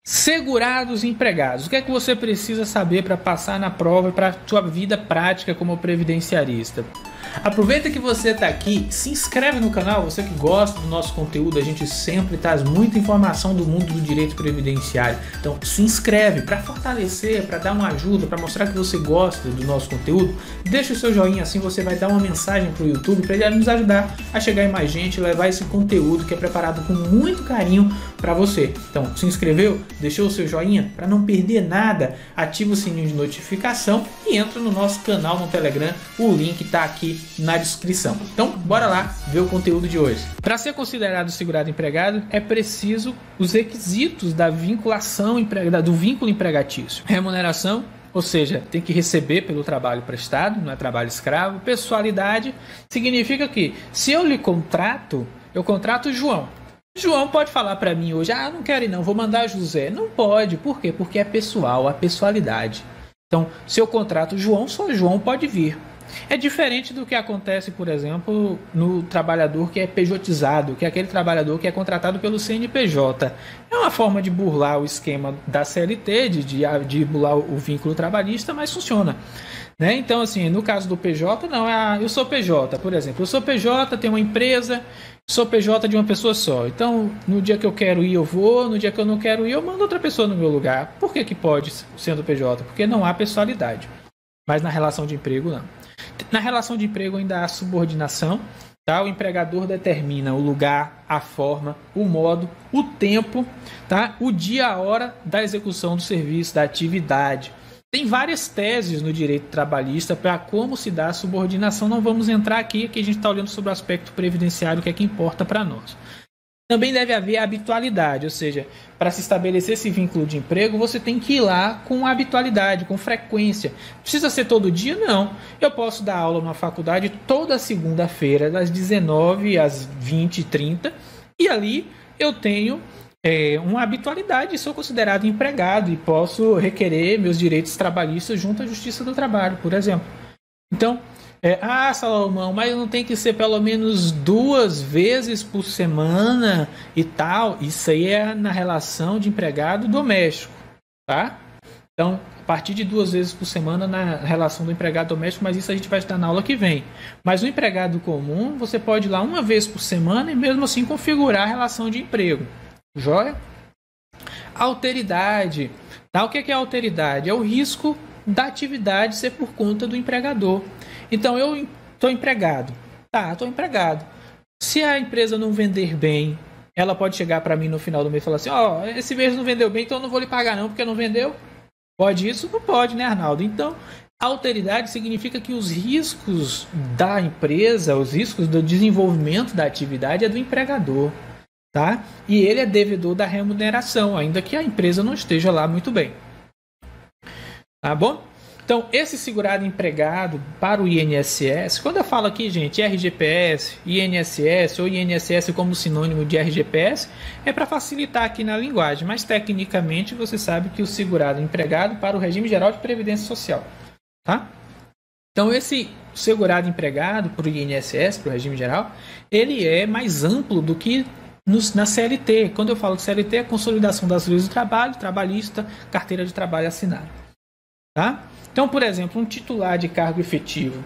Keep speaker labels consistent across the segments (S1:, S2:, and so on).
S1: Segurados empregados. O que é que você precisa saber para passar na prova e para a sua vida prática como previdenciarista? Aproveita que você está aqui, se inscreve no canal, você que gosta do nosso conteúdo, a gente sempre traz muita informação do mundo do direito previdenciário. Então se inscreve para fortalecer, para dar uma ajuda, para mostrar que você gosta do nosso conteúdo. Deixa o seu joinha, assim você vai dar uma mensagem para o YouTube para ele nos ajudar a chegar em mais gente, levar esse conteúdo que é preparado com muito carinho para você. Então se inscreveu? Deixou o seu joinha? Para não perder nada, ativa o sininho de notificação e entra no nosso canal no Telegram, o link está aqui na descrição. Então, bora lá ver o conteúdo de hoje. Para ser considerado segurado empregado, é preciso os requisitos da vinculação do vínculo empregatício. Remuneração, ou seja, tem que receber pelo trabalho prestado, não é trabalho escravo. Pessoalidade significa que se eu lhe contrato, eu contrato o João. João pode falar para mim hoje, não quero ir não, vou mandar José. Não pode, por quê? Porque é pessoal, a pessoalidade. Então, se eu contrato o João, só João pode vir. É diferente do que acontece, por exemplo, no trabalhador que é pejotizado, que é aquele trabalhador que é contratado pelo CNPJ. É uma forma de burlar o esquema da CLT, de burlar o vínculo trabalhista, mas funciona. Né? Então, assim, no caso do PJ, não, eu sou PJ, por exemplo. Eu sou PJ, tenho uma empresa, sou PJ de uma pessoa só. Então, no dia que eu quero ir, eu vou. No dia que eu não quero ir, eu mando outra pessoa no meu lugar. Por que pode, sendo PJ? Porque não há pessoalidade. Mas na relação de emprego, não. Na relação de emprego ainda há subordinação, tá? O empregador determina o lugar, a forma, o modo, o tempo, tá? O dia, a hora da execução do serviço, da atividade. Tem várias teses no direito trabalhista para como se dá a subordinação. Não vamos entrar aqui, que a gente está olhando sobre o aspecto previdenciário, que é que importa para nós. Também deve haver habitualidade, ou seja, para se estabelecer esse vínculo de emprego, você tem que ir lá com habitualidade, com frequência. Precisa ser todo dia? Não. Eu posso dar aula na faculdade toda segunda-feira, das 19 às 20h30, e ali eu tenho uma habitualidade, sou considerado empregado e posso requerer meus direitos trabalhistas junto à Justiça do Trabalho, por exemplo. Então, Salomão, mas não tem que ser pelo menos 2 vezes por semana e tal. Isso aí é na relação de empregado doméstico, tá? Então, a partir de 2 vezes por semana na relação do empregado doméstico, mas isso a gente vai estar na aula que vem. Mas o empregado comum, você pode ir lá 1 vez por semana e mesmo assim configurar a relação de emprego. Joia? Alteridade. Tá? O que é alteridade? É o risco da atividade ser por conta do empregador. Então, eu estou empregado. Tá, estou empregado. Se a empresa não vender bem, ela pode chegar para mim no final do mês e falar assim, esse mês não vendeu bem, então eu não vou lhe pagar não, porque não vendeu. Pode isso? Não pode, né, Arnaldo? Então, alteridade significa que os riscos da empresa, os riscos do desenvolvimento da atividade é do empregador. Tá? E ele é devedor da remuneração, ainda que a empresa não esteja lá muito bem. Tá bom? Então, esse segurado empregado para o INSS, quando eu falo aqui, gente, RGPS, INSS ou INSS como sinônimo de RGPS, é para facilitar aqui na linguagem, mas tecnicamente você sabe que o segurado empregado para o regime geral de previdência social. Tá? Então, esse segurado empregado para o INSS, para o regime geral, ele é mais amplo do que na CLT. Quando eu falo de CLT, é a consolidação das leis do trabalho, trabalhista, carteira de trabalho assinada. Tá? Então, por exemplo, um titular de cargo efetivo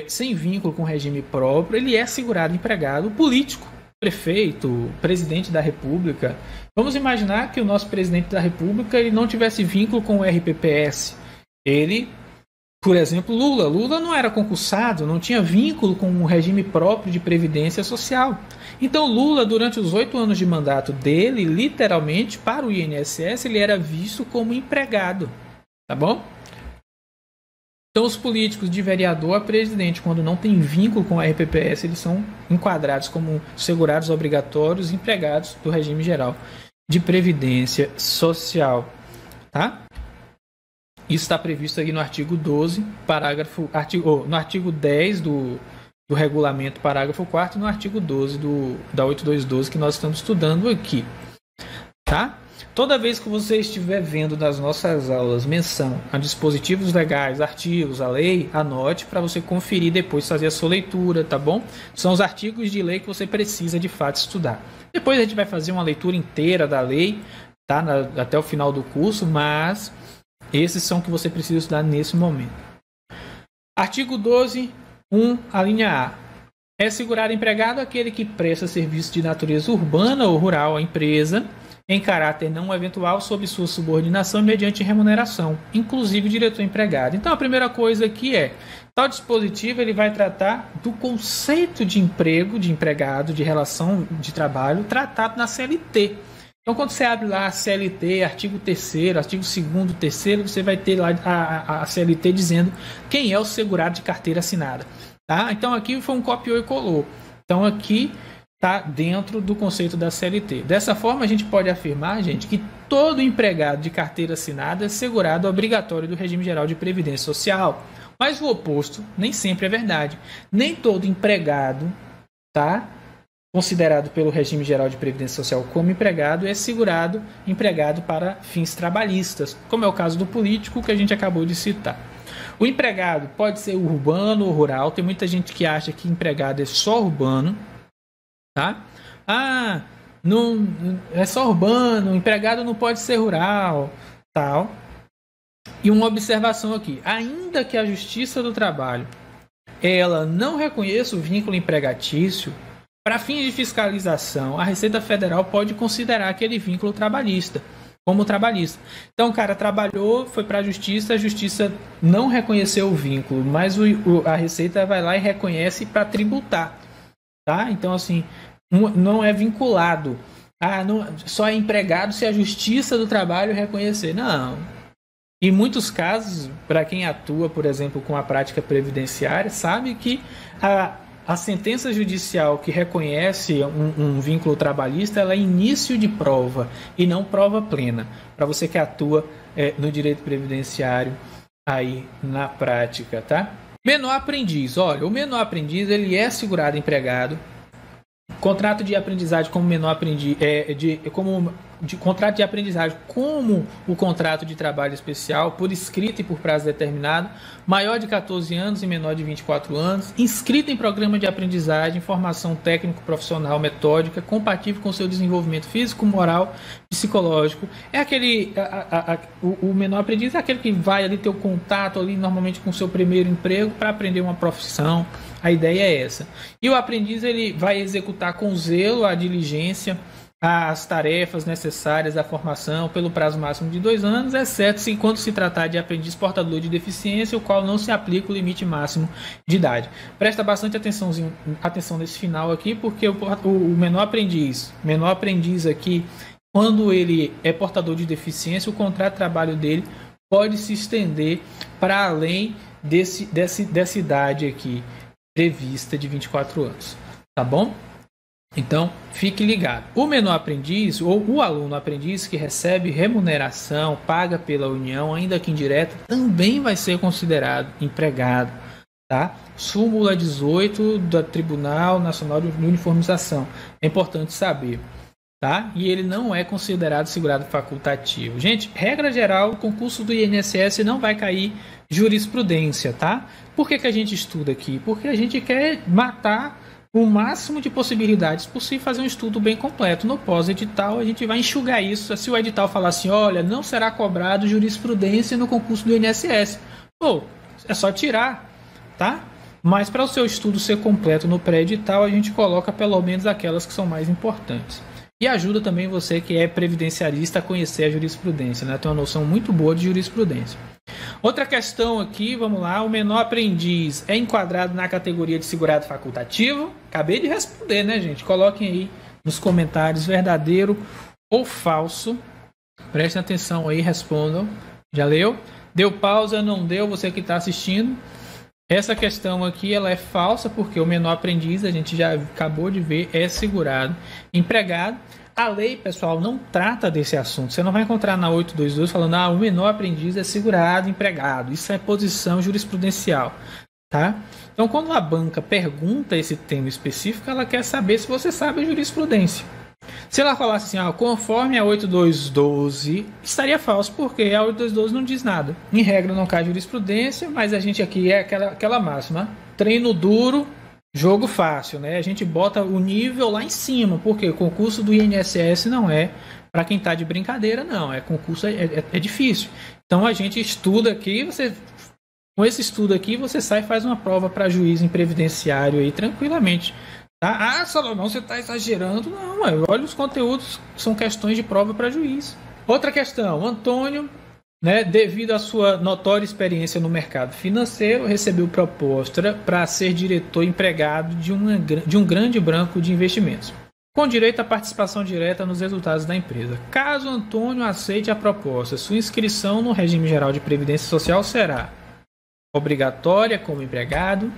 S1: sem vínculo com regime próprio, ele é segurado empregado político, prefeito, presidente da República. Vamos imaginar que o nosso presidente da República ele não tivesse vínculo com o RPPS. Ele, por exemplo, Lula não era concursado, não tinha vínculo com um regime próprio de previdência social. Então Lula, durante os 8 anos de mandato dele, literalmente, para o INSS, ele era visto como empregado. Tá bom? Então os políticos de vereador a presidente, quando não tem vínculo com a RPPS, eles são enquadrados como segurados obrigatórios empregados do regime geral de previdência social. Tá? Isso está previsto aqui no artigo 12, no artigo 10 do regulamento, parágrafo 4º, e no artigo 12 da 8212 que nós estamos estudando aqui. Tá? Toda vez que você estiver vendo nas nossas aulas menção a dispositivos legais, artigos, a lei, anote para você conferir depois, fazer a sua leitura, tá bom? São os artigos de lei que você precisa de fato estudar. Depois a gente vai fazer uma leitura inteira da lei, tá? Até o final do curso, mas esses são que você precisa estudar nesse momento. Artigo 12.1, a linha A. É segurado empregado aquele que presta serviço de natureza urbana ou rural à empresa, em caráter não eventual, sob sua subordinação mediante remuneração, inclusive diretor empregado. Então, a primeira coisa aqui é, tal dispositivo ele vai tratar do conceito de emprego, de empregado, de relação de trabalho, tratado na CLT. Então, quando você abre lá a CLT, artigo 3º, artigo 2º, 3º, você vai ter lá a CLT dizendo quem é o segurado de carteira assinada. Tá? Então, aqui foi um copiou e colou. Então, aqui está dentro do conceito da CLT. Dessa forma, a gente pode afirmar, gente, que todo empregado de carteira assinada é segurado obrigatório do regime geral de previdência social. Mas o oposto nem sempre é verdade. Nem todo empregado, tá, considerado pelo regime geral de previdência social como empregado é segurado empregado para fins trabalhistas, como é o caso do político que a gente acabou de citar. O empregado pode ser urbano ou rural. Tem muita gente que acha que empregado é só urbano. Tá? Ah, não, é só urbano, empregado não pode ser rural, tal. E uma observação aqui, ainda que a Justiça do Trabalho ela não reconheça o vínculo empregatício, para fins de fiscalização, a Receita Federal pode considerar aquele vínculo trabalhista, como trabalhista. Então o cara trabalhou, foi para a Justiça não reconheceu o vínculo, mas a Receita vai lá e reconhece para tributar. Tá? Então, assim, não é vinculado. Não, só é empregado se a Justiça do Trabalho reconhecer. Não. Em muitos casos, para quem atua, por exemplo, com a prática previdenciária, sabe que a sentença judicial que reconhece um vínculo trabalhista ela é início de prova e não prova plena. Para você que atua no direito previdenciário aí na prática, tá? Menor aprendiz, olha, o menor aprendiz ele é segurado empregado. Contrato de aprendizagem como menor aprendiz, contrato de aprendizagem como o contrato de trabalho especial, por escrito e por prazo determinado, maior de 14 anos e menor de 24 anos, inscrito em programa de aprendizagem, formação técnico-profissional metódica, compatível com seu desenvolvimento físico, moral, psicológico. É aquele, o menor aprendiz é aquele que vai ali ter o contato ali normalmente com o seu primeiro emprego para aprender uma profissão. A ideia é essa. E o aprendiz ele vai executar com zelo a diligência, as tarefas necessárias à formação pelo prazo máximo de 2 anos, exceto se quando se tratar de aprendiz portador de deficiência, o qual não se aplica o limite máximo de idade. Presta bastante atenção nesse final aqui, porque o menor aprendiz aqui, quando ele é portador de deficiência, o contrato de trabalho dele pode se estender para além dessa idade aqui prevista de 24 anos, tá bom? Então, fique ligado. O menor aprendiz ou o aluno aprendiz que recebe remuneração paga pela União, ainda que indireta, também vai ser considerado empregado, tá? Súmula 18 do Tribunal Nacional de Uniformização. É importante saber, tá? E ele não é considerado segurado facultativo. Gente, regra geral, o concurso do INSS não vai cair jurisprudência, tá? Por que a gente estuda aqui? Porque a gente quer matar o máximo de possibilidades possível, fazer um estudo bem completo. No pós-edital, a gente vai enxugar isso. Se o edital falar assim, olha, não será cobrado jurisprudência no concurso do INSS. Pô, é só tirar, tá? Mas para o seu estudo ser completo no pré-edital, a gente coloca pelo menos aquelas que são mais importantes. E ajuda também você que é previdenciarista a conhecer a jurisprudência, né? Tem uma noção muito boa de jurisprudência. Outra questão aqui, vamos lá, o menor aprendiz é enquadrado na categoria de segurado facultativo? Acabei de responder, né, gente? Coloquem aí nos comentários verdadeiro ou falso. Prestem atenção aí, respondam. Já leu? Deu pausa, não deu? Você que está assistindo. Essa questão aqui ela é falsa porque o menor aprendiz, a gente já acabou de ver, é segurado empregado. A lei, pessoal, não trata desse assunto. Você não vai encontrar na 822 falando o menor aprendiz é segurado empregado. Isso é posição jurisprudencial, tá? Então, quando a banca pergunta esse tema específico, ela quer saber se você sabe a jurisprudência. Se ela falasse assim, conforme a 8212, estaria falso, porque a 8212 não diz nada. Em regra, não cai jurisprudência, mas a gente aqui é aquela máxima. Treino duro, jogo fácil, né? A gente bota o nível lá em cima, porque o concurso do INSS não é Para quem está de brincadeira, não. Concurso é difícil. Então a gente estuda aqui, com esse estudo aqui, você sai e faz uma prova para juiz em previdenciário aí tranquilamente. Tá? Ah, Salomão, você está exagerando. Não, olha os conteúdos, são questões de prova para juiz. Outra questão, Antônio, né, devido à sua notória experiência no mercado financeiro, recebeu proposta para ser diretor empregado de um grande banco de investimentos, com direito à participação direta nos resultados da empresa. Caso Antônio aceite a proposta, sua inscrição no regime geral de previdência social será obrigatória como empregado,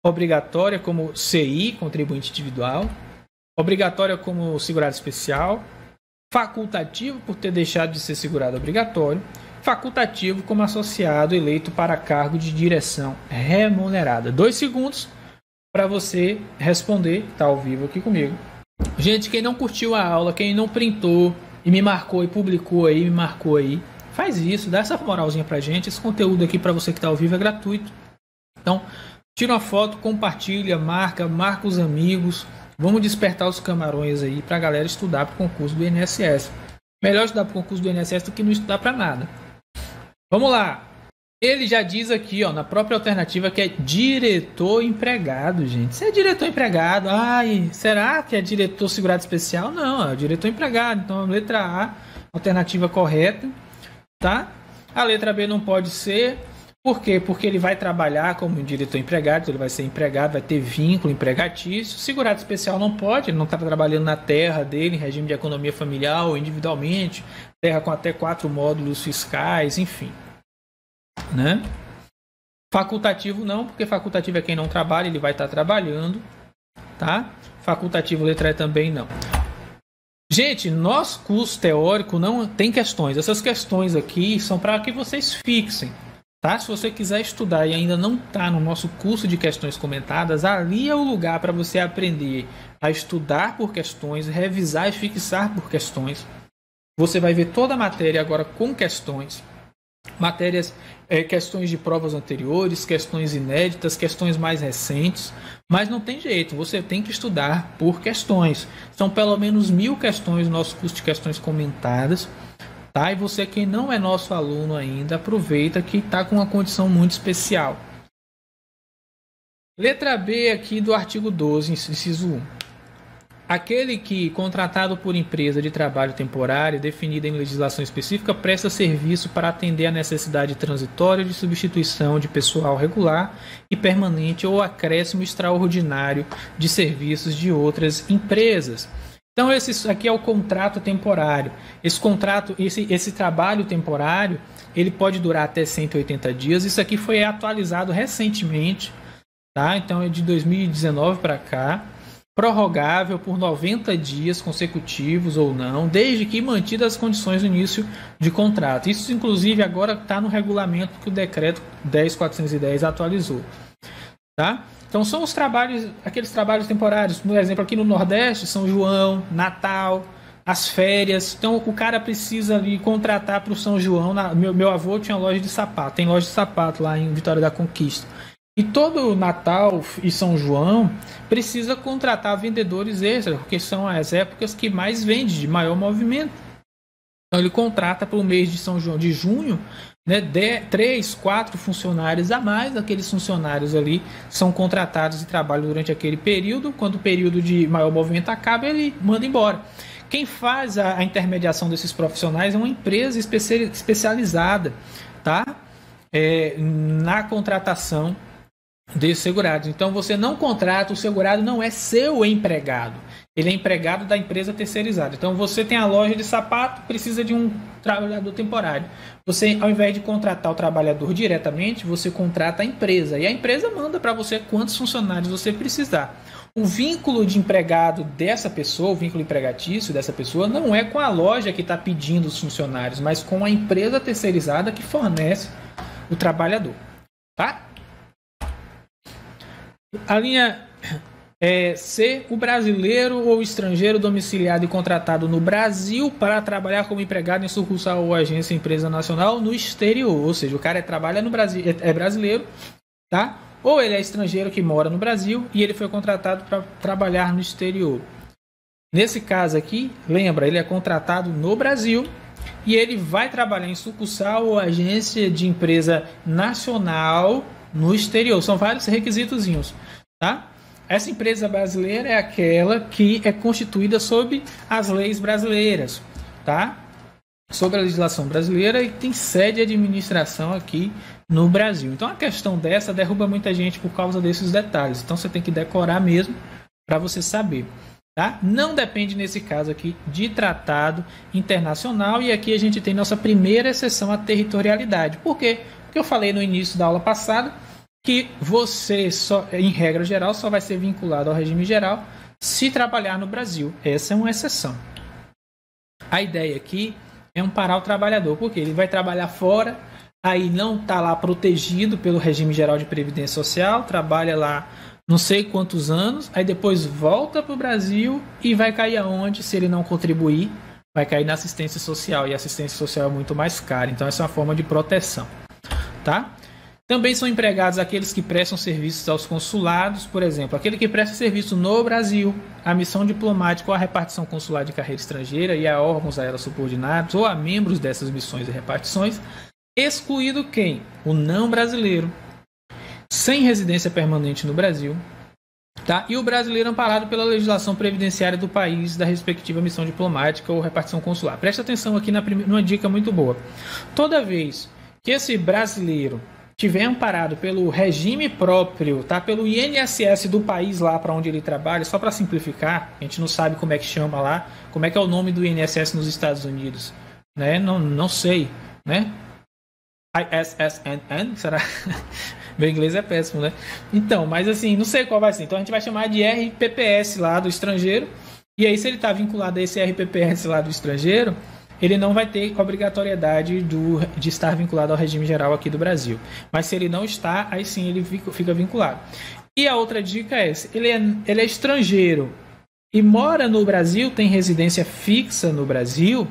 S1: obrigatória como CI, contribuinte individual, obrigatória como segurado especial, facultativo por ter deixado de ser segurado obrigatório, facultativo como associado eleito para cargo de direção remunerada. 2 segundos para você responder, está ao vivo aqui comigo. Gente, quem não curtiu a aula, quem não printou e me marcou e publicou aí, faz isso, dá essa moralzinha pra gente. Esse conteúdo aqui para você que está ao vivo é gratuito. Então, tira uma foto, compartilha, marca os amigos. Vamos despertar os camarões aí pra galera estudar pro concurso do INSS. Melhor estudar pro concurso do INSS do que não estudar para nada. Vamos lá. Ele já diz aqui, ó, na própria alternativa que é diretor empregado, gente. Se é diretor empregado, será que é diretor segurado especial? Não, é diretor empregado. Então, letra A, alternativa correta, tá? A letra B não pode ser. Por quê? Porque ele vai trabalhar como diretor empregado, então ele vai ser empregado, vai ter vínculo empregatício. Segurado especial não pode, ele não está trabalhando na terra dele, em regime de economia familiar ou individualmente, terra com até 4 módulos fiscais, enfim. Né? Facultativo não, porque facultativo é quem não trabalha, ele vai estar trabalhando, tá? Facultativo letra E também não. Gente, nosso curso teórico não tem questões. Essas questões aqui são para que vocês fixem. Tá? Se você quiser estudar e ainda não está no nosso curso de questões comentadas, ali é o lugar para você aprender a estudar por questões, revisar e fixar por questões. Você vai ver toda a matéria agora com questões. Questões de provas anteriores, questões inéditas, questões mais recentes. Mas não tem jeito, você tem que estudar por questões. São pelo menos 1000 questões no nosso curso de questões comentadas. Tá? E você que não é nosso aluno ainda, aproveita que está com uma condição muito especial. Letra B aqui do artigo 12, inciso 1. Aquele que, contratado por empresa de trabalho temporário, definida em legislação específica, presta serviço para atender a necessidade transitória de substituição de pessoal regular e permanente ou acréscimo extraordinário de serviços de outras empresas. Então, esse aqui é o contrato temporário. Esse trabalho temporário, ele pode durar até 180 dias. Isso aqui foi atualizado recentemente, tá? Então, é de 2019 para cá. Prorrogável por 90 dias consecutivos ou não, desde que mantidas as condições do início de contrato. Isso, inclusive, agora está no regulamento que o decreto 10.410 atualizou, tá? Então são aqueles trabalhos temporários, por exemplo, aqui no Nordeste, São João, Natal, as férias. Então o cara precisa ali contratar para o São João. Meu avô tinha loja de sapato, tem loja de sapato lá em Vitória da Conquista. E todo Natal e São João precisa contratar vendedores extras, porque são as épocas que mais vende, de maior movimento. Então ele contrata para o mês de São João, de junho, né, 3, 4 funcionários a mais. Aqueles funcionários ali são contratados e trabalham durante aquele período. Quando o período de maior movimento acaba, ele manda embora. Quem faz a intermediação desses profissionais é uma empresa especializada, tá? Na contratação de segurados. Então você não contrata, o segurado não é seu empregado, ele é empregado da empresa terceirizada. Então você tem a loja de sapato, precisa de um trabalhador temporário. Você, ao invés de contratar o trabalhador diretamente, você contrata a empresa, e a empresa manda para você quantos funcionários você precisar. O vínculo de empregado dessa pessoa, o vínculo empregatício dessa pessoa, não é com a loja que está pedindo os funcionários, mas com a empresa terceirizada que fornece o trabalhador, tá? A linha C, o brasileiro ou estrangeiro domiciliado e contratado no Brasil para trabalhar como empregado em sucursal ou agência empresa nacional no exterior. Ou seja, o cara trabalha no Brasil, é brasileiro, tá? Ou ele é estrangeiro que mora no Brasil e ele foi contratado para trabalhar no exterior. Nesse caso aqui, lembra, ele é contratado no Brasil e ele vai trabalhar em sucursal ou agência de empresa nacional no exterior. São vários requisitozinhos, tá? Essa empresa brasileira é aquela que é constituída sob as leis brasileiras, tá? Sobre a legislação brasileira e tem sede de administração aqui no Brasil. Então a questão dessa derruba muita gente por causa desses detalhes. Então você tem que decorar mesmo para você saber. Tá? Não depende, nesse caso aqui, de tratado internacional. E aqui a gente tem nossa primeira exceção à territorialidade. Por quê? Porque eu falei no início da aula passada que você, só, em regra geral, só vai ser vinculado ao regime geral se trabalhar no Brasil. Essa é uma exceção. A ideia aqui é amparar o trabalhador, porque ele vai trabalhar fora, aí não está lá protegido pelo regime geral de previdência social, trabalha lá não sei quantos anos, aí depois volta para o Brasil e vai cair aonde? Se ele não contribuir, vai cair na assistência social, e a assistência social é muito mais cara. Então essa é uma forma de proteção, tá? Também são empregados aqueles que prestam serviços aos consulados, por exemplo, aquele que presta serviço no Brasil, a missão diplomática ou a repartição consular de carreira estrangeira e a órgãos a ela subordinados ou a membros dessas missões e repartições, excluído quem? O não brasileiro, sem residência permanente no Brasil, tá? E o brasileiro amparado pela legislação previdenciária do país da respectiva missão diplomática ou repartição consular. Presta atenção aqui numa dica muito boa. Toda vez que esse brasileiro tiver amparado pelo regime próprio, tá? Pelo INSS do país lá para onde ele trabalha, só para simplificar, a gente não sabe como é que chama lá, como é que é o nome do INSS nos Estados Unidos, né? Não sei, né? ISSN, será? Meu inglês é péssimo, né? Então, mas assim, não sei qual vai ser. Então a gente vai chamar de RPPS lá do estrangeiro. E aí, se ele está vinculado a esse RPPS lá do estrangeiro, ele não vai ter obrigatoriedade de estar vinculado ao regime geral aqui do Brasil. Mas se ele não está, aí sim ele fica vinculado. E a outra dica é essa: ele é estrangeiro e mora no Brasil, tem residência fixa no Brasil.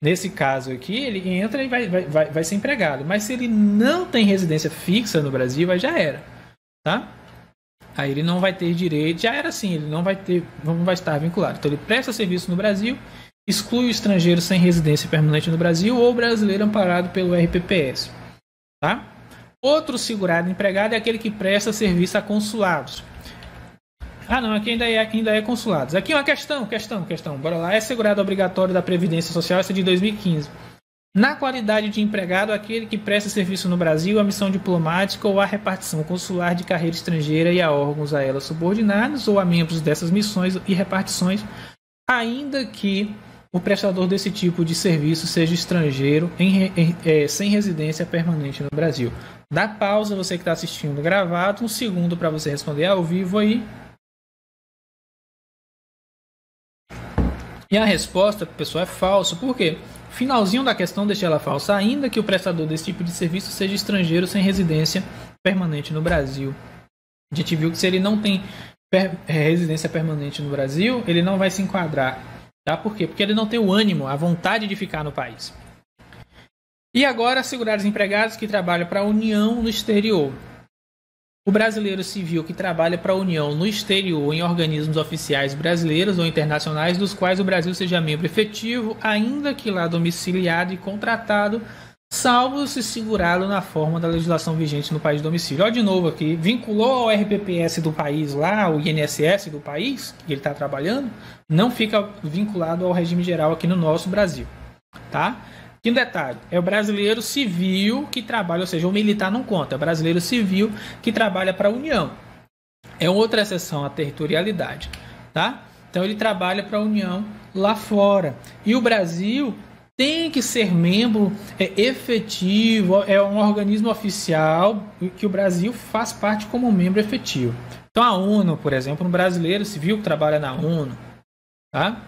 S1: Nesse caso aqui, ele entra e vai ser empregado. Mas se ele não tem residência fixa no Brasil, aí já era, tá? Aí ele não vai ter direito, já era assim, ele não vai estar vinculado. Então ele presta serviço no Brasil, exclui o estrangeiro sem residência permanente no Brasil ou o brasileiro amparado pelo RPPS, tá? Outro segurado empregado é aquele que presta serviço a consulados. Ah, não, aqui ainda é consulados. Aqui uma questão. Bora lá. É segurado obrigatório da Previdência Social, essa é de 2015. Na qualidade de empregado, aquele que presta serviço no Brasil, a missão diplomática ou a repartição consular de carreira estrangeira e a órgãos a ela subordinados ou a membros dessas missões e repartições, ainda que o prestador desse tipo de serviço seja estrangeiro sem residência permanente no Brasil. Dá pausa, você que está assistindo gravado, um segundo para você responder ao vivo aí. E a resposta, pessoal, é falso. Por quê? Finalzinho da questão deixa ela falsa, ainda que o prestador desse tipo de serviço seja estrangeiro sem residência permanente no Brasil. A gente viu que se ele não tem residência permanente no Brasil, ele não vai se enquadrar. Tá? Por quê? Porque ele não tem o ânimo, a vontade de ficar no país. E agora, segurados empregados que trabalham para a União no exterior. O brasileiro civil que trabalha para a União no exterior em organismos oficiais brasileiros ou internacionais dos quais o Brasil seja membro efetivo, ainda que lá domiciliado e contratado, salvo se segurado na forma da legislação vigente no país de domicílio. Olha de novo aqui, vinculou ao RPPS do país lá, o INSS do país que ele está trabalhando, não fica vinculado ao regime geral aqui no nosso Brasil, tá? Que detalhe, é o brasileiro civil que trabalha, ou seja, o militar não conta, é o brasileiro civil que trabalha para a União. É outra exceção à territorialidade, tá? Então ele trabalha para a União lá fora. E o Brasil tem que ser membro efetivo, é um organismo oficial que o Brasil faz parte como membro efetivo. Então a ONU, por exemplo, um brasileiro civil que trabalha na ONU, tá?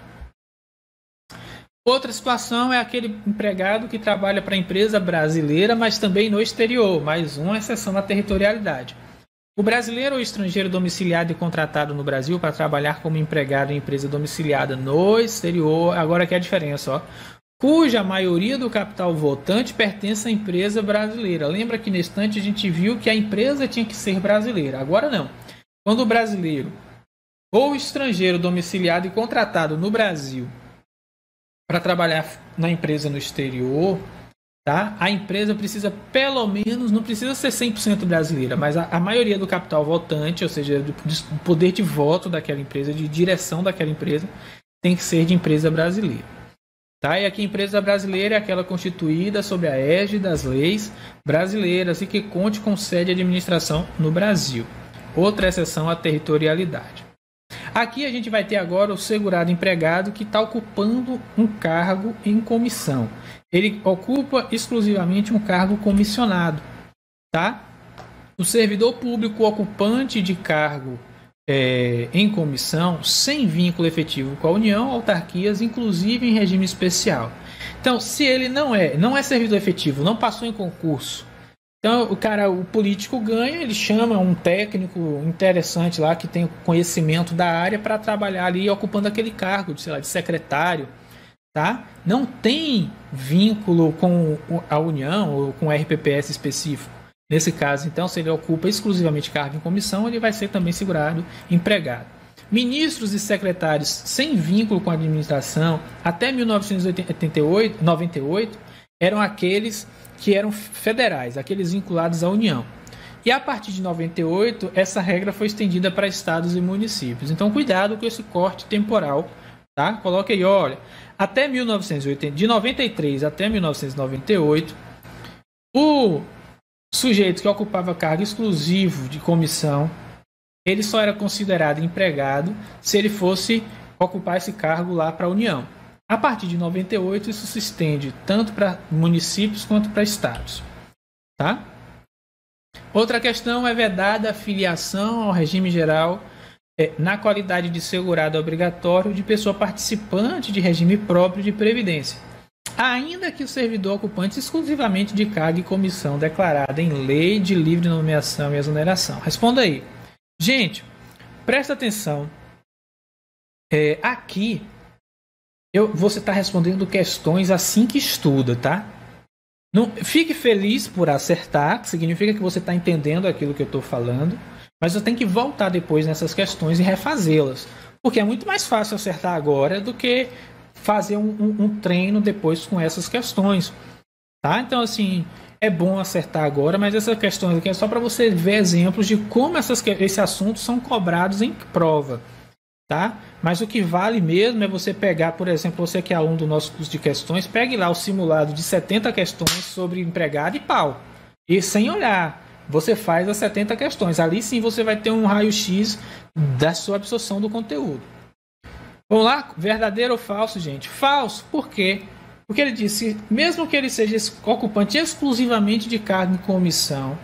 S1: Outra situação é aquele empregado que trabalha para a empresa brasileira, mas também no exterior, mais uma exceção à territorialidade. O brasileiro ou estrangeiro domiciliado e contratado no Brasil para trabalhar como empregado em empresa domiciliada no exterior, agora que é a diferença, ó, cuja maioria do capital votante pertence à empresa brasileira. Lembra que nesse instante a gente viu que a empresa tinha que ser brasileira, agora não. Quando o brasileiro ou estrangeiro domiciliado e contratado no Brasil para trabalhar na empresa no exterior, tá? A empresa precisa pelo menos, não precisa ser 100% brasileira, mas a maioria do capital votante, ou seja, do poder de voto daquela empresa, de direção daquela empresa, tem que ser de empresa brasileira. Tá? E aqui, empresa brasileira é aquela constituída sob a égide das leis brasileiras e que conte com sede de administração no Brasil. Outra exceção à territorialidade. Aqui a gente vai ter agora o segurado empregado que está ocupando um cargo em comissão. Ele ocupa exclusivamente um cargo comissionado. Tá? O servidor público ocupante de cargo em comissão, sem vínculo efetivo com a União, autarquias, inclusive em regime especial. Então, se ele não é servidor efetivo, não passou em concurso, então o político ganha, ele chama um técnico interessante lá que tem conhecimento da área para trabalhar ali ocupando aquele cargo de, sei lá, de secretário, tá? Não tem vínculo com a União ou com o RPPS específico. Nesse caso, então, se ele ocupa exclusivamente cargo em comissão, ele vai ser também segurado empregado. Ministros e secretários sem vínculo com a administração, até 1998, eram aqueles que eram federais, aqueles vinculados à União. E a partir de 98, essa regra foi estendida para estados e municípios. Então, cuidado com esse corte temporal, tá? Coloca aí, olha, até 1980, de 93 até 1998, o sujeito que ocupava cargo exclusivo de comissão, ele só era considerado empregado se ele fosse ocupar esse cargo lá para a União. A partir de 98, isso se estende tanto para municípios quanto para estados. Tá? Outra questão é vedada a filiação ao regime geral na qualidade de segurado obrigatório de pessoa participante de regime próprio de previdência, ainda que o servidor ocupante exclusivamente de cargo e comissão declarada em lei de livre nomeação e exoneração. Responda aí. Gente, presta atenção. Aqui, você está respondendo questões assim que estuda, tá? Não, fique feliz por acertar, que significa que você está entendendo aquilo que eu estou falando, mas você tem que voltar depois nessas questões e refazê-las, porque é muito mais fácil acertar agora do que fazer um treino depois com essas questões, tá? Então, assim, é bom acertar agora, mas essas questões aqui é só para você ver exemplos de como esses assuntos são cobrados em prova, tá? Mas o que vale mesmo é você pegar, por exemplo, você que é aluno do nosso curso de questões, pegue lá o simulado de 70 questões sobre empregado e pau, e sem olhar, você faz as 70 questões, ali sim você vai ter um raio-x da sua absorção do conteúdo. Vamos lá? Verdadeiro ou falso, gente? Falso. Por quê? Porque ele disse, mesmo que ele seja ocupante exclusivamente de cargo em comissão,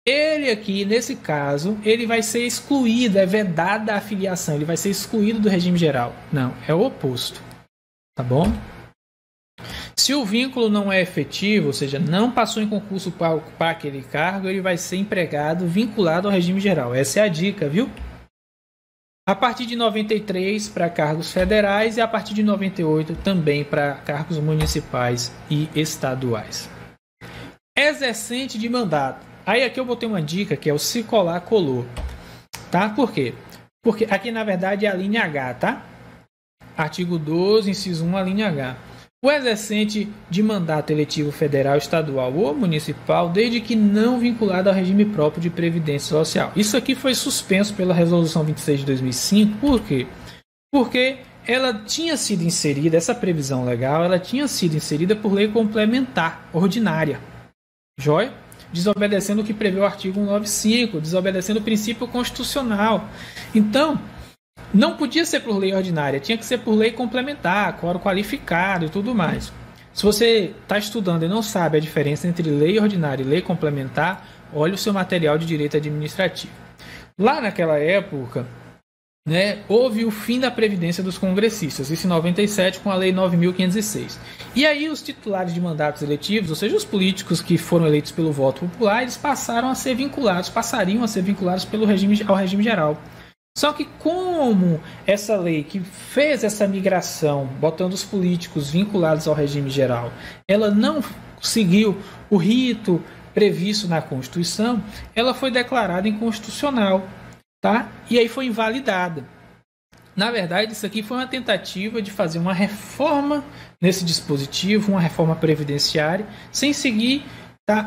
S1: ele aqui, nesse caso, ele vai ser excluído, é vedada a filiação, ele vai ser excluído do regime geral. Não, é o oposto. Tá bom? Se o vínculo não é efetivo, ou seja, não passou em concurso para ocupar aquele cargo, ele vai ser empregado vinculado ao regime geral. Essa é a dica, viu? A partir de 93 para cargos federais e a partir de 98 também para cargos municipais e estaduais. Exercente de mandato. Aí aqui eu botei uma dica que é o se colar, colou. Tá? Por quê? Porque aqui na verdade é a linha H, tá? Artigo 12, inciso 1, a linha H. O exercente de mandato eletivo federal, estadual ou municipal, desde que não vinculado ao regime próprio de previdência social. Isso aqui foi suspenso pela Resolução 26 de 2005. Por quê? Porque ela tinha sido inserida, essa previsão legal, ela tinha sido inserida por lei complementar, ordinária. Joia? Desobedecendo o que prevê o artigo 195, desobedecendo o princípio constitucional. Então, não podia ser por lei ordinária, tinha que ser por lei complementar, quórum qualificado e tudo mais. Se você está estudando e não sabe a diferença entre lei ordinária e lei complementar, olhe o seu material de direito administrativo. Lá naquela época, houve o fim da previdência dos congressistas, isso em 97 com a lei 9.506. E aí os titulares de mandatos eletivos, ou seja, os políticos que foram eleitos pelo voto popular, eles passariam a ser vinculados ao regime geral. Só que como essa lei que fez essa migração, botando os políticos vinculados ao regime geral, ela não seguiu o rito previsto na Constituição, ela foi declarada inconstitucional, tá? E aí foi invalidada. Na verdade, isso aqui foi uma tentativa de fazer uma reforma nesse dispositivo, uma reforma previdenciária, sem seguir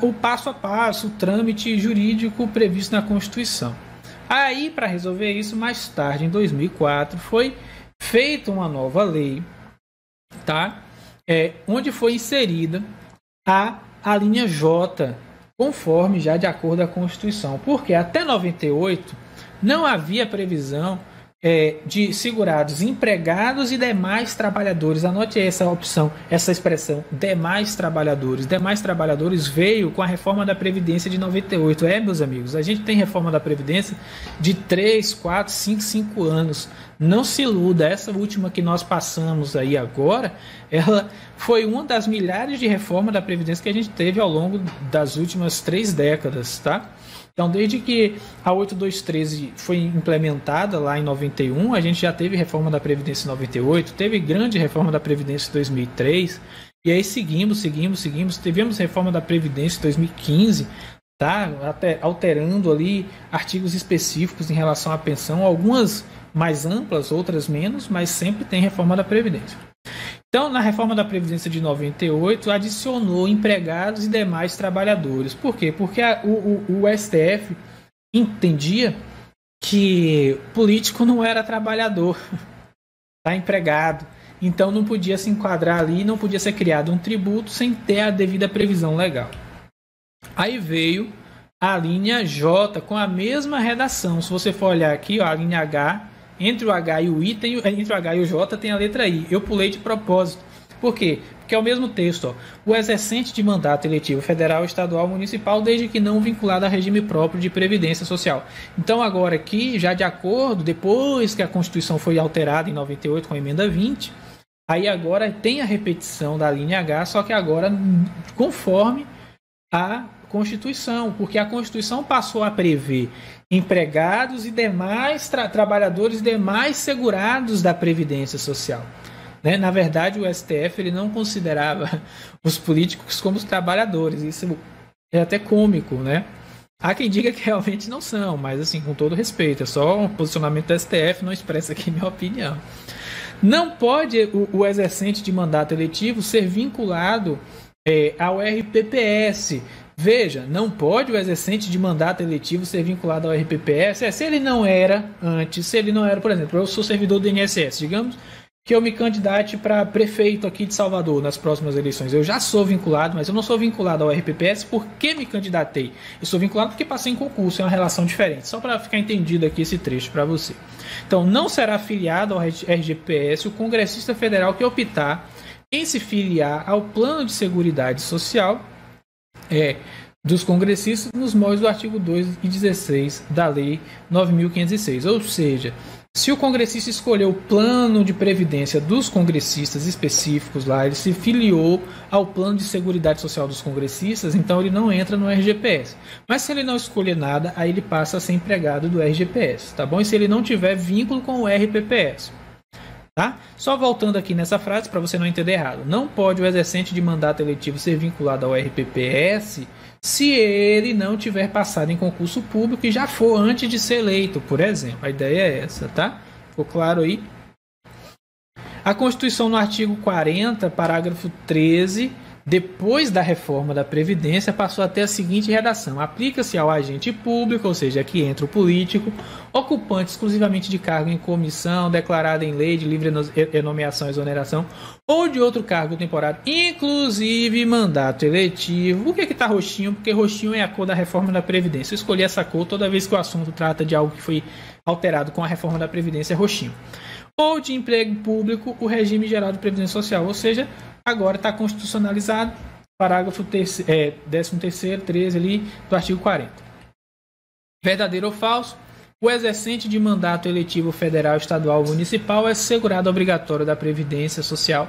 S1: o passo a passo, o trâmite jurídico previsto na Constituição. Aí, para resolver isso, mais tarde, em 2004, foi feita uma nova lei, tá? Onde foi inserida a linha J, conforme já de acordo com a Constituição. Porque até 98 não havia previsão de segurados empregados e demais trabalhadores. Anote essa opção, essa expressão, demais trabalhadores. Demais trabalhadores veio com a reforma da Previdência de 98. Meus amigos, a gente tem reforma da Previdência de 3, 4, 5 anos. Não se iluda, essa última que nós passamos aí agora, ela foi uma das milhares de reformas da Previdência que a gente teve ao longo das últimas 3 décadas, tá? Então, desde que a 8213 foi implementada lá em 91, a gente já teve reforma da Previdência em 98, teve grande reforma da Previdência em 2003, e aí seguimos, tivemos reforma da Previdência em 2015, tá? Até alterando ali artigos específicos em relação à pensão, algumas mais amplas, outras menos, mas sempre tem reforma da Previdência. Então, na reforma da Previdência de 98, adicionou empregados e demais trabalhadores. Por quê? Porque o STF entendia que político não era trabalhador, tá? Empregado. Então, não podia se enquadrar ali, não podia ser criado um tributo sem ter a devida previsão legal. Aí veio a linha J com a mesma redação. Se você for olhar aqui, ó, a linha H, entre o H e o I, entre o H e o J tem a letra I. Eu pulei de propósito. Por quê? Porque é o mesmo texto. Ó. O exercente de mandato eletivo federal, estadual, municipal, desde que não vinculado a regime próprio de previdência social. Então, agora aqui, já de acordo, depois que a Constituição foi alterada em 98 com a emenda 20, aí agora tem a repetição da linha H, só que agora conforme a Constituição, porque a Constituição passou a prever empregados e demais trabalhadores demais segurados da Previdência Social. Né? Na verdade, o STF ele não considerava os políticos como os trabalhadores. Isso é até cômico, né? Há quem diga que realmente não são, mas assim, com todo respeito, é só um posicionamento do STF, não expressa aqui minha opinião. Não pode o exercente de mandato eletivo ser vinculado ao RPPS. Veja, não pode o exercente de mandato eletivo ser vinculado ao RPPS. Se ele não era antes, se ele não era, por exemplo, eu sou servidor do INSS, digamos que eu me candidate para prefeito aqui de Salvador nas próximas eleições. Eu já sou vinculado, mas eu não sou vinculado ao RPPS porque me candidatei. Eu sou vinculado porque passei em concurso, é uma relação diferente. Só para ficar entendido aqui esse trecho para você. Então, não será afiliado ao RGPS o congressista federal que optar em se filiar ao Plano de Seguridade Social dos congressistas nos moldes do artigo 2 e 16 da Lei 9.506. Ou seja, se o congressista escolheu o plano de previdência dos congressistas específicos lá, ele se filiou ao Plano de Seguridade Social dos congressistas, então ele não entra no RGPS. Mas se ele não escolher nada, aí ele passa a ser empregado do RGPS, tá bom? E se ele não tiver vínculo com o RPPS. Tá? Só voltando aqui nessa frase para você não entender errado. Não pode o exercente de mandato eletivo ser vinculado ao RPPS se ele não tiver passado em concurso público e já for antes de ser eleito, por exemplo. A ideia é essa, tá? Ficou claro aí? A Constituição, no artigo 40, parágrafo 13, depois da reforma da Previdência, passou a ter a seguinte redação: aplica-se ao agente público, ou seja, aqui entra o político, ocupante exclusivamente de cargo em comissão, declarada em lei de livre nomeação e exoneração, ou de outro cargo temporário, inclusive mandato eletivo. Por que está roxinho? Porque roxinho é a cor da reforma da Previdência. Eu escolhi essa cor toda vez que o assunto trata de algo que foi alterado com a reforma da Previdência, é roxinho. Ou de emprego público, o regime geral de previdência social, ou seja, agora está constitucionalizado, parágrafo 13º, 13 ali do artigo 40. Verdadeiro ou falso? O exercente de mandato eletivo federal, estadual ou municipal é assegurado obrigatório da Previdência Social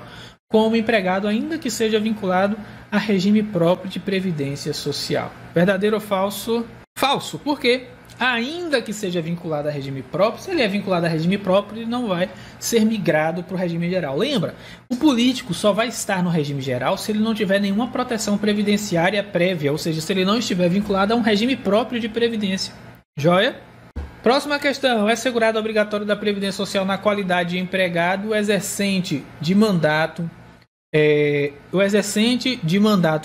S1: como empregado, ainda que seja vinculado a regime próprio de Previdência Social. Verdadeiro ou falso? Falso. Por quê? Ainda que seja vinculado a regime próprio, se ele é vinculado a regime próprio, ele não vai ser migrado para o regime geral. Lembra? O político só vai estar no regime geral se ele não tiver nenhuma proteção previdenciária prévia, ou seja, se ele não estiver vinculado a um regime próprio de previdência. Joia? Próxima questão. É segurado obrigatório da Previdência Social na qualidade de empregado o exercente de mandato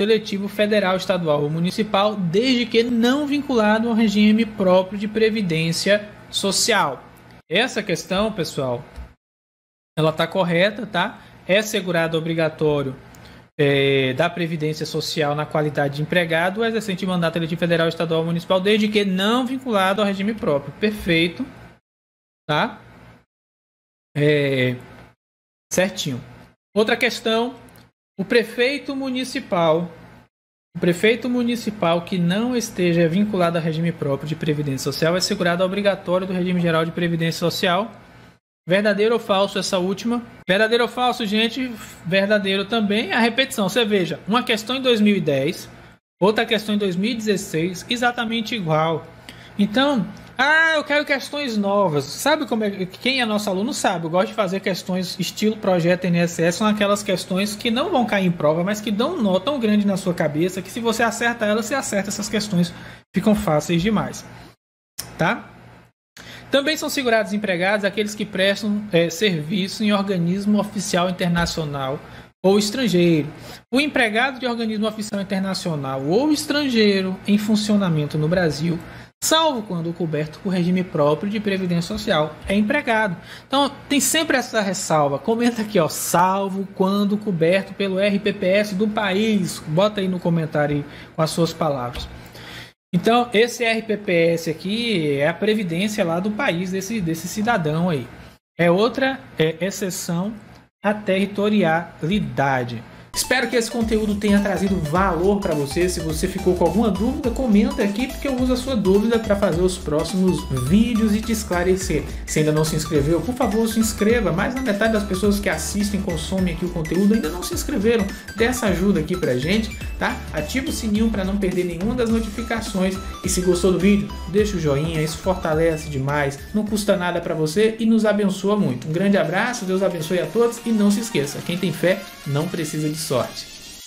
S1: eletivo federal, estadual ou municipal, desde que não vinculado ao regime próprio de Previdência Social. Essa questão, pessoal, ela está correta, tá? É segurado obrigatório da Previdência Social na qualidade de empregado o exercente de mandato eletivo federal, estadual ou municipal, desde que não vinculado ao regime próprio. Perfeito, tá? Certinho. Outra questão, o prefeito municipal que não esteja vinculado ao regime próprio de Previdência Social é segurado obrigatório do regime geral de Previdência Social. Verdadeiro ou falso essa última? Verdadeiro ou falso, gente? Verdadeiro também. A repetição, você veja, uma questão em 2010, outra questão em 2016, exatamente igual. Então, eu quero questões novas. Sabe como é? Quem é nosso aluno sabe, eu gosto de fazer questões estilo projeto INSS, são aquelas questões que não vão cair em prova, mas que dão um nó tão grande na sua cabeça que se você acerta elas, você acerta essas questões, ficam fáceis demais. Tá? Também são segurados empregados aqueles que prestam serviço em organismo oficial internacional ou estrangeiro. O empregado de organismo oficial internacional ou estrangeiro em funcionamento no Brasil, salvo quando coberto por regime próprio de Previdência Social, é empregado. Então, tem sempre essa ressalva. Comenta aqui, salvo quando coberto pelo RPPS do país. Bota aí no comentário aí, com as suas palavras. Então, esse RPPS aqui é a previdência lá do país desse cidadão aí. É outra exceção à territorialidade. Espero que esse conteúdo tenha trazido valor para você. Se você ficou com alguma dúvida, comenta aqui, porque eu uso a sua dúvida para fazer os próximos vídeos e te esclarecer. Se ainda não se inscreveu, por favor, se inscreva. Mais da metade das pessoas que assistem, consomem aqui o conteúdo ainda não se inscreveram. Dê essa ajuda aqui pra gente, tá? Ativa o sininho para não perder nenhuma das notificações. E se gostou do vídeo, deixa o joinha, isso fortalece demais, não custa nada para você e nos abençoa muito. Um grande abraço, Deus abençoe a todos e não se esqueça, quem tem fé não precisa de sorte.